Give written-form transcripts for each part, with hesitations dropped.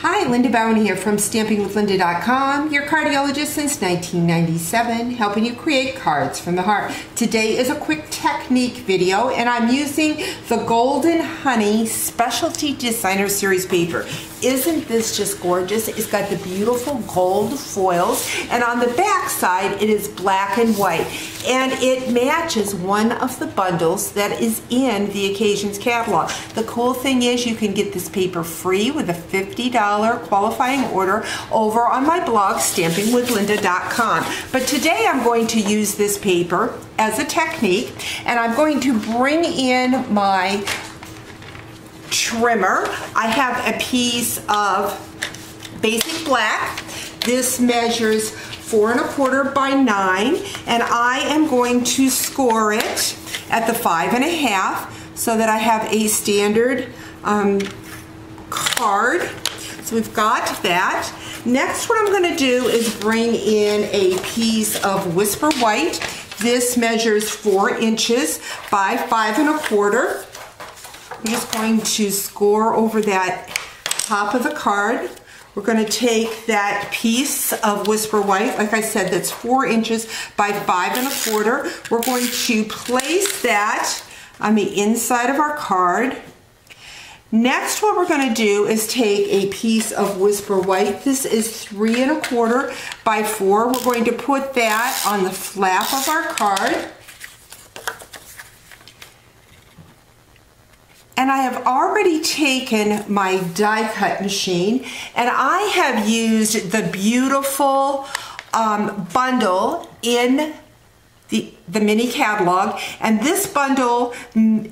Hi, Linda Bowen here from StampingWithLinda.com, your cardiologist since 1997, helping you create cards from the heart. Today is a quick technique video, and I'm using the Golden Honey Specialty Designer Series paper. Isn't this just gorgeous? It's got the beautiful gold foils, and on the back side it is black and white, and it matches one of the bundles that is in the Occasions catalog. The cool thing is you can get this paper free with a $50 qualifying order over on my blog, StampingWithLinda.com. But today I'm going to use this paper as a technique, and I'm going to bring in my trimmer. I have a piece of basic black. This measures 4 1/4 by 9, and I am going to score it at the 5 1/2 so that I have a standard card. So we've got that. Next, what I'm going to do is bring in a piece of Whisper White. This measures 4 inches by 5 1/4. I'm just going to score over that top of the card. We're going to take that piece of Whisper White, like I said, that's 4 inches by 5 1/4. We're going to place that on the inside of our card. Next, what we're going to do is take a piece of Whisper White. This is 3 1/4 by 4. We're going to put that on the flap of our card. And I have already taken my die cut machine, and I have used the beautiful bundle in the mini catalog, and this bundle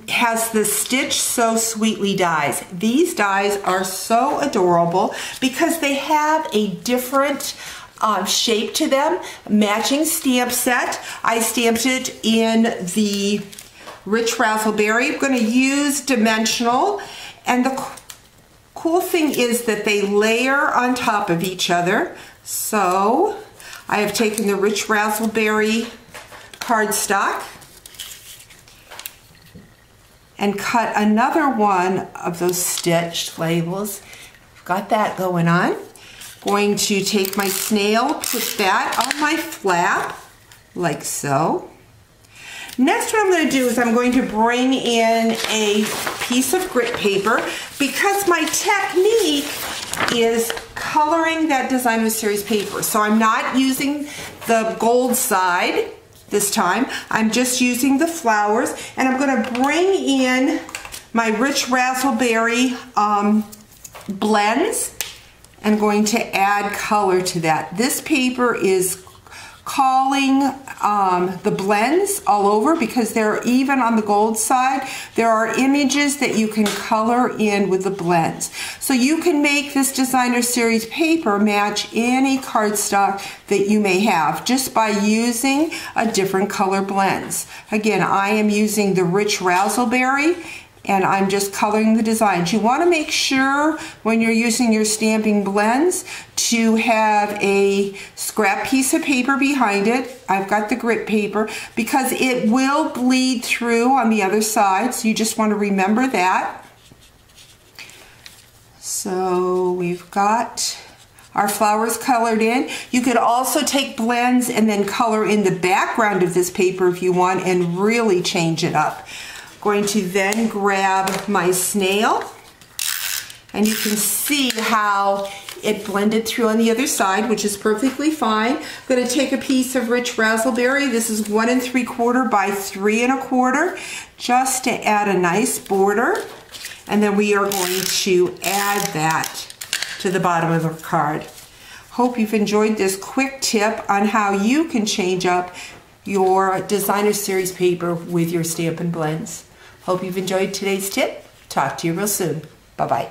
has the Stitch So Sweetly dies. These dies are so adorable because they have a different shape to them, matching stamp set. I stamped it in the Rich Razzleberry. I'm going to use dimensional, and the cool thing is that they layer on top of each other. So I have taken the Rich Razzleberry cardstock and cut another one of those stitched labels. Got that going on. Going to take my snail, put that on my flap like so. Next, what I'm going to do is I'm going to bring in a piece of grit paper because my technique is coloring that Designer Series paper. So I'm not using the gold side this time. I'm just using the flowers, and I'm going to bring in my Rich Razzleberry blends and going to add color to that. This paper is calling the blends all over because they're even on the gold side. There are images that you can color in with the blends. So you can make this Designer Series paper match any cardstock that you may have just by using a different color blends. Again, I am using the Rich Razzleberry, and I'm just coloring the designs. You want to make sure when you're using your stamping blends to have a scrap piece of paper behind it. I've got the grit paper because it will bleed through on the other side, so you just want to remember that. So we've got our flowers colored in. You could also take blends and then color in the background of this paper if you want and really change it up. Going to then grab my snail, and you can see how it blended through on the other side, which is perfectly fine. I'm going to take a piece of Rich Razzleberry. This is 1 3/4 by 3 1/4, just to add a nice border. And then we are going to add that to the bottom of the card. Hope you've enjoyed this quick tip on how you can change up your Designer Series paper with your Stampin' Blends. Hope you've enjoyed today's tip. Talk to you real soon. Bye-bye.